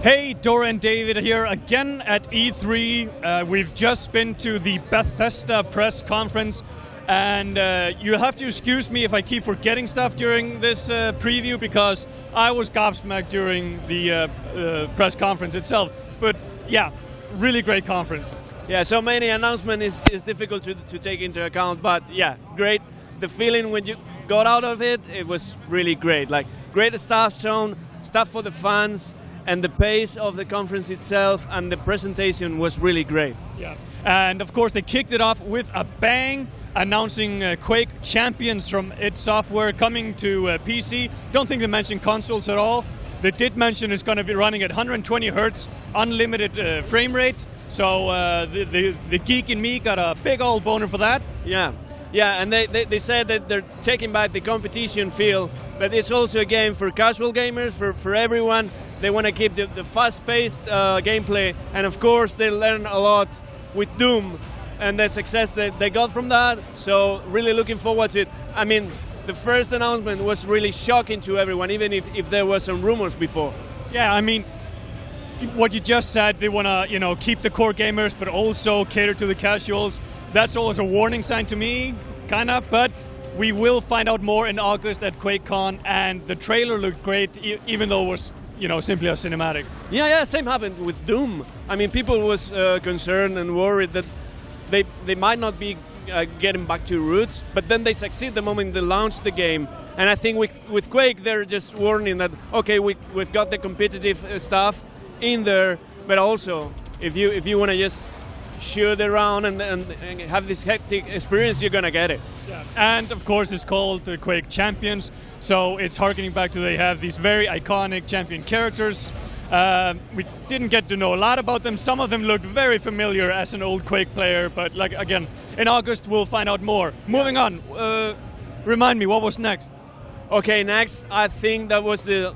Hey, Dóri and David here again at E3. We've just been to the Bethesda press conference, and you have to excuse me if I keep forgetting stuff during this preview, because I was gobsmacked during the press conference itself. But yeah, really great conference. Yeah, so many announcements is difficult to take into account, but yeah, great. The feeling when you got out of it, it was really great. Like, great stuff shown, stuff for the fans, and the pace of the conference itself and the presentation was really great. Yeah, and of course they kicked it off with a bang, announcing Quake Champions from id Software coming to PC. Don't think they mentioned consoles at all. They did mention it's going to be running at 120 Hz, unlimited frame rate. So the geek in me got a big old boner for that. Yeah, and they said that they're taking back the competition feel, but it's also a game for casual gamers, for everyone. They want to keep the fast-paced gameplay, and of course they learn a lot with Doom and the success that they got from that. So really looking forward to it. I mean, the first announcement was really shocking to everyone, even if there were some rumors before. Yeah, I mean, what you just said, they want to keep the core gamers, but also cater to the casuals. That's always a warning sign to me, kind of, but we will find out more in August at QuakeCon, and the trailer looked great, even though it was simply a cinematic. Yeah, same happened with Doom. I mean, people was concerned and worried that they might not be getting back to roots, but then they succeed the moment they launch the game. And I think with Quake, they're just warning that, okay, we've got the competitive stuff in there, but also, if you want to just shoot around and have this hectic experience, you're gonna get it. Yeah. And of course it's called the Quake Champions, so it's harkening back to they have these very iconic champion characters. We didn't get to know a lot about them. Some of them looked very familiar as an old Quake player, but like again, in August we'll find out more. Moving on, remind me, what was next? Okay, next I think that was the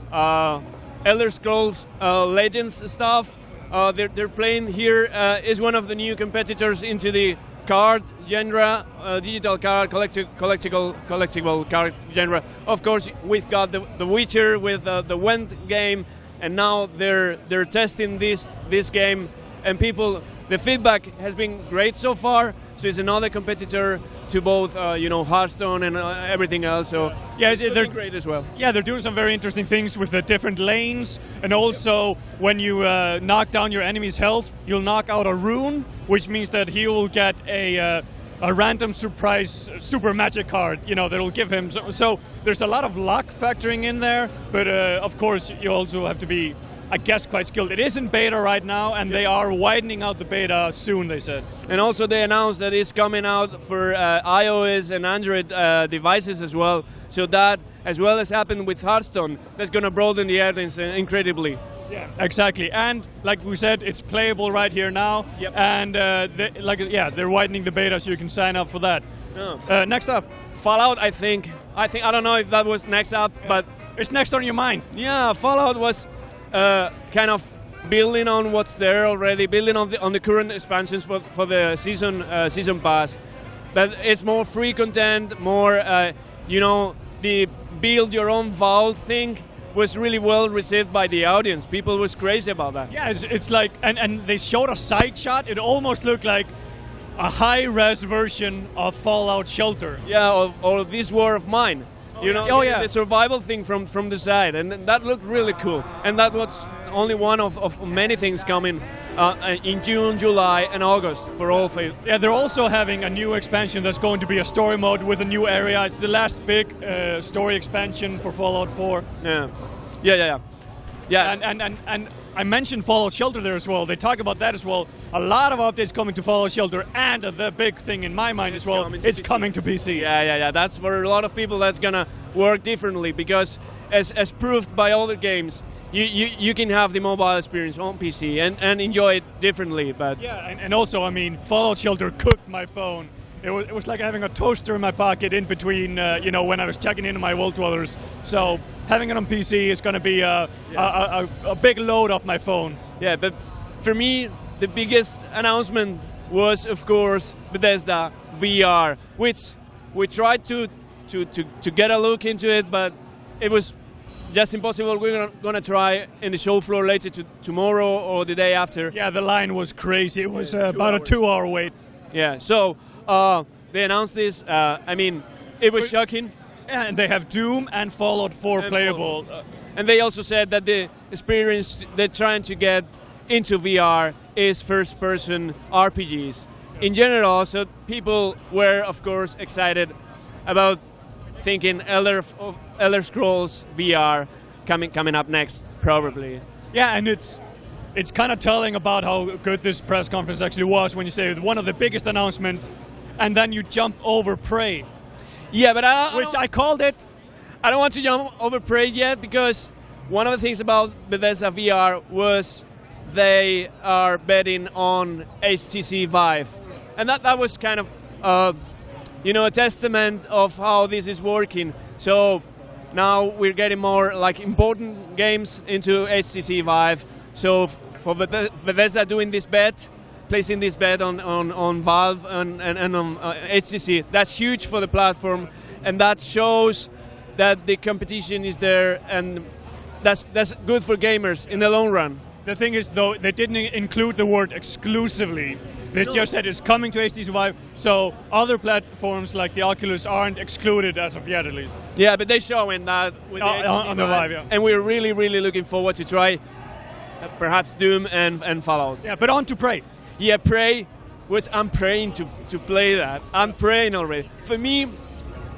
Elder Scrolls Legends stuff. They're playing here is one of the new competitors into the card genre, digital card, collectible card genre. Of course, we've got the Witcher with the Went game, and now they're testing this game, and the feedback has been great so far. So it's another competitor to both, Hearthstone and everything else. So yeah, they're great as well. Yeah, they're doing some very interesting things with the different lanes, and also when you knock down your enemy's health, you'll knock out a rune, which means that he will get a random surprise super magic card, that'll give him. So there's a lot of luck factoring in there, but of course you also have to be, I guess, quite skilled. It is in beta right now, and they are widening out the beta soon, they said. And also they announced that it's coming out for iOS and Android devices as well. So that, as well as happened with Hearthstone, that's going to broaden the audience incredibly. Yeah, exactly. And like we said, it's playable right here now. Yep. And they're widening the beta, so you can sign up for that. Oh. Next up, Fallout. I don't know if that was next up, but it's next on your mind. Yeah, Fallout was kind of building on what's there already, building on the current expansions for the season pass. But it's more free content, more the build your own vault thing was really well received by the audience. People was crazy about that. Yeah, it's like, and they showed a side shot. It almost looked like a high-res version of Fallout Shelter. Yeah, or This War of Mine. The survival thing from the side, and that looked really cool. And that was only one of many things coming in June, July, and August for all phases. Yeah, they're also having a new expansion that's going to be a story mode with a new area. It's the last big story expansion for Fallout 4. Yeah. And I mentioned Fallout Shelter there as well. They talk about that as well. A lot of updates coming to Fallout Shelter, and the big thing in my mind as well, it's coming to PC. Yeah. That's for a lot of people that's gonna work differently, because as proved by other games, you can have the mobile experience on PC and enjoy it differently. But yeah, and also, I mean, Fallout Shelter cooked my phone. It was like having a toaster in my pocket in between, when I was checking into my World Dwellers. So having it on PC is going to be a big load off my phone. Yeah, but for me, the biggest announcement was, of course, Bethesda. VR, which we tried to get a look into it, but it was just impossible. We're gonna try in the show floor later tomorrow or the day after. Yeah, the line was crazy. It was about a 2-hour wait. Yeah, so they announced this. I mean, it was shocking. And they have Doom and Fallout 4 playable. And they also said that the experience they're trying to get into VR is first-person RPGs. In general, so people were, of course, excited about thinking Elder Scrolls VR coming up next, probably. Yeah, and it's kind of telling about how good this press conference actually was when you say one of the biggest announcements, and then you jump over Prey. Yeah, but I called it. I don't want to jump over Prey yet, because one of the things about Bethesda VR was they are betting on HTC Vive. And that was kind of, a testament of how this is working. So now we're getting more like important games into HTC Vive. So for Bethesda doing this bet, placing this bet on Valve and on HTC, that's huge for the platform, and that shows that the competition is there, and that's good for gamers in the long run. The thing is, though, they didn't include the word exclusively. They just said it's coming to HTC Vive, so other platforms like the Oculus aren't excluded as of yet, at least. Yeah, but they're showing that with the HTC on the Vive, yeah. And we're really, really looking forward to try perhaps Doom and Fallout. Yeah, but on to Prey. Yeah, Prey I'm praying to play that. I'm praying already. For me,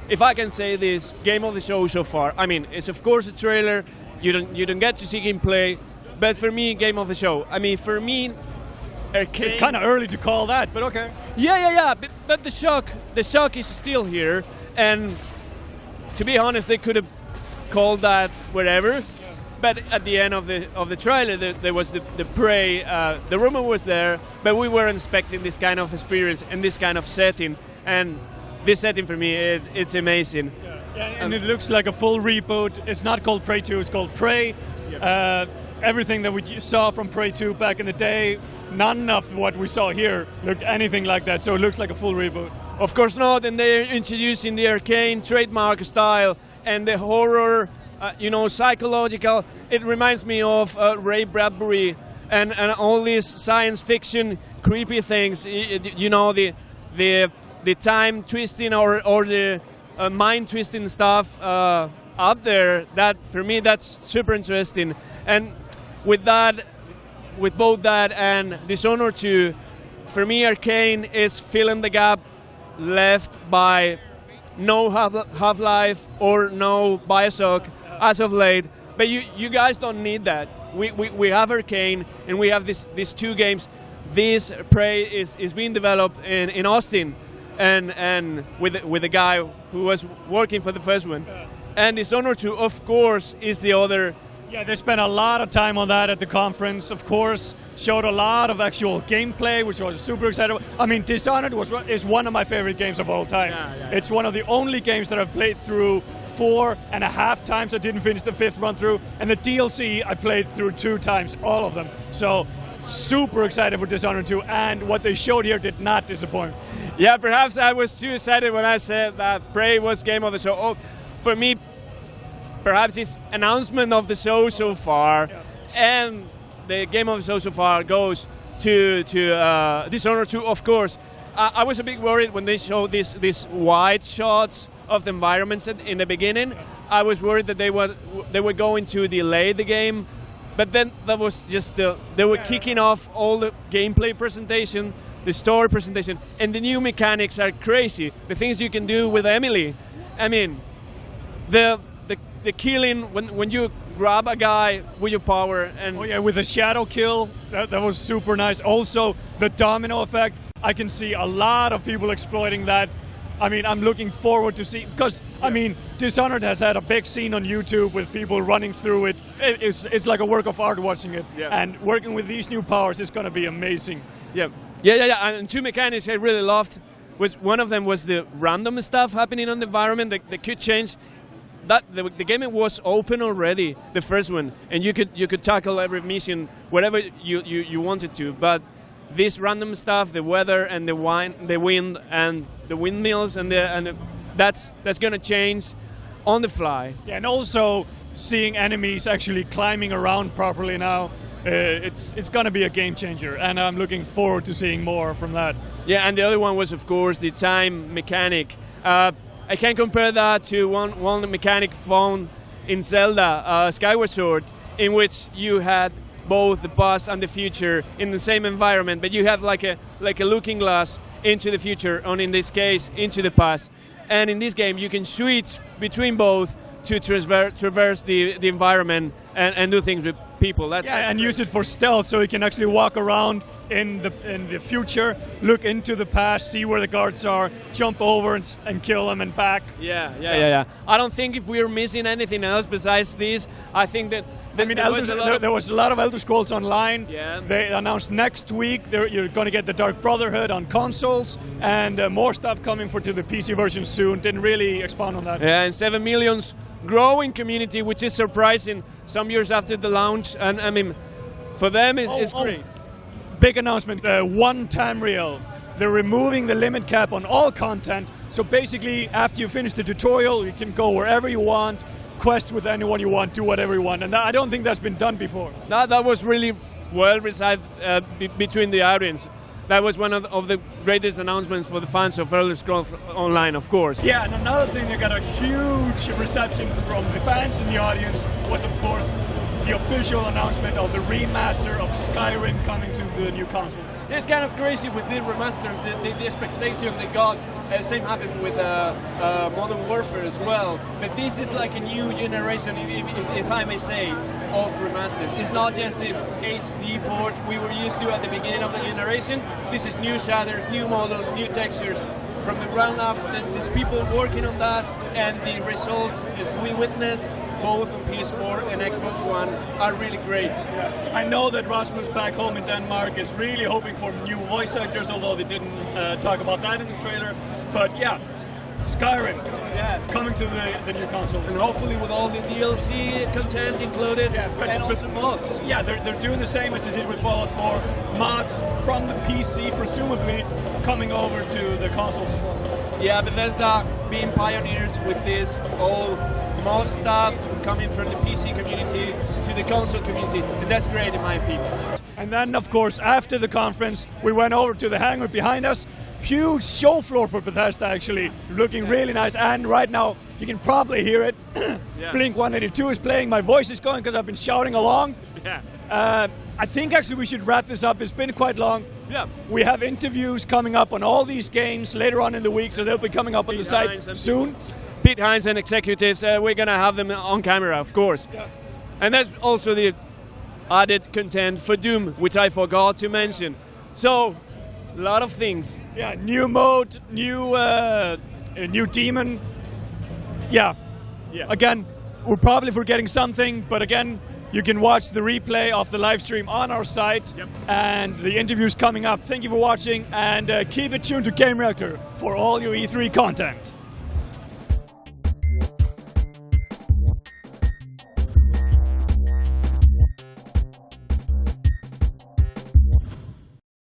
if I can say this, game of the show so far. I mean, it's of course a trailer. You don't get to see gameplay, but for me, game of the show. I mean, for me, Arcane. It's kind of early to call that, but okay. Yeah. But the shock is still here, and to be honest, they could have called that whatever. Yeah. But at the end of the trailer, there was the Prey. The rumor was there, but we weren't expecting this kind of experience and this kind of setting. And this setting for me, it's amazing. Yeah, and it looks like a full reboot. It's not called Prey 2, it's called Prey. Yep. Everything that we saw from Prey 2 back in the day, none of what we saw here looked anything like that, so it looks like a full reboot. Of course not, and they're introducing the Arcane trademark style and the horror, psychological. It reminds me of Ray Bradbury and all these science fiction creepy things, the time twisting or the mind twisting stuff up there. That for me, that's super interesting. And with both that and Dishonored 2, for me, Arcane is filling the gap left by no Half-Life or no Bioshock as of late. But you guys don't need that. We have Arcane, and we have these two games. This Prey is being developed in Austin, and with the guy who was working for the first one. And Dishonored 2, of course, is the other. Yeah, they spent a lot of time on that at the conference, of course, showed a lot of actual gameplay, which I was super excited about. I mean, Dishonored is one of my favorite games of all time. Yeah. It's one of the only games that I've played through 4.5 times. I didn't finish the 5th run through, and the DLC I played through 2 times, all of them. So, super excited for Dishonored 2, and what they showed here did not disappoint. Yeah, perhaps I was too excited when I said that Prey was game of the show. Oh, for me, perhaps it's announcement of the show so far, and the game of the show so far goes to Dishonored 2, of course. I was a bit worried when they showed these wide shots of the environments in the beginning. I was worried that they were going to delay the game, but then that was just they were kicking off all the gameplay presentation, the story presentation, and the new mechanics are crazy. The things you can do with Emily. I mean, the killing when you grab a guy with your power and with a shadow kill, that was super nice. Also, the domino effect. I can see a lot of people exploiting that. I mean, I'm looking forward to see, because I mean, Dishonored has had a big scene on YouTube with people running through it. It's like a work of art watching it, and working with these new powers is going to be amazing. Yeah. And 2 mechanics I really loved. One of them was the random stuff happening on the environment that could change. That the game was open already, the first one, and you could tackle every mission whatever you wanted to. But this random stuff, the weather and the wind and the windmills, and that's going to change on the fly. Yeah, and also seeing enemies actually climbing around properly now, it's going to be a game changer, and I'm looking forward to seeing more from that. Yeah, and the other one was, of course, the time mechanic. I can compare that to one mechanic found in Zelda, Skyward Sword, in which you had both the past and the future in the same environment, but you have like a looking glass into the future, and in this case, into the past. And in this game, you can switch between both to traverse the environment and do things with people. That's and use it for stealth, so you can actually walk around in the future, look into the past, see where the guards are, jump over and kill them and back. Yeah. I don't think if we're missing anything else besides this, I think that there was a lot of Elder Scrolls Online. Yeah. They announced next week you're going to get the Dark Brotherhood on consoles, and more stuff coming to the PC version soon. Didn't really expand on that. Yeah, and 7 million's growing community, which is surprising some years after the launch. And I mean, for them, it's great. Big announcement, one Tamriel. They're removing the limit cap on all content. So basically, after you finish the tutorial, you can go wherever you want, quest with anyone you want, do whatever you want. And I don't think that's been done before. That was really well received between the audience. That was one of the greatest announcements for the fans of Elder Scrolls Online, of course. Yeah, and another thing that got a huge reception from the fans in the audience was, of course, the official announcement of the remaster of Skyrim coming to the new console. It's kind of crazy with the remasters, the expectation they got. Same happened with Modern Warfare as well. But this is like a new generation, if I may say, of remasters. It's not just the HD port we were used to at the beginning of the generation. This is new shaders, new models, new textures. From the ground up, there's people working on that, and the results, as we witnessed, both on PS4 and Xbox One, are really great. Yeah. I know that Rasmus back home in Denmark is really hoping for new voice actors, although they didn't talk about that in the trailer. But yeah, Skyrim, coming to the new console. And hopefully with all the DLC content included, and also mods. Yeah, they're doing the same as they did with Fallout 4. Mods from the PC, presumably, coming over to the consoles as well. Yeah, Bethesda being pioneers with this whole mod stuff coming from the PC community to the console community, and that's great in my opinion. And then, of course, after the conference, we went over to the hangar behind us. Huge show floor for Bethesda, actually, looking really nice. And right now, you can probably hear it. Blink 182 is playing. My voice is going because I've been shouting along. I think actually we should wrap this up. It's been quite long. Yeah. We have interviews coming up on all these games later on in the week, so they'll be coming up on the site soon. Pete Hines and executives, we're going to have them on camera, of course. Yeah. And that's also the added content for Doom, which I forgot to mention. So, a lot of things. Yeah, new mode, new demon. Yeah. Again, we're probably forgetting something, but again, you can watch the replay of the live stream on our site, and the interviews coming up. Thank you for watching, and keep it tuned to Gamereactor for all your E3 content.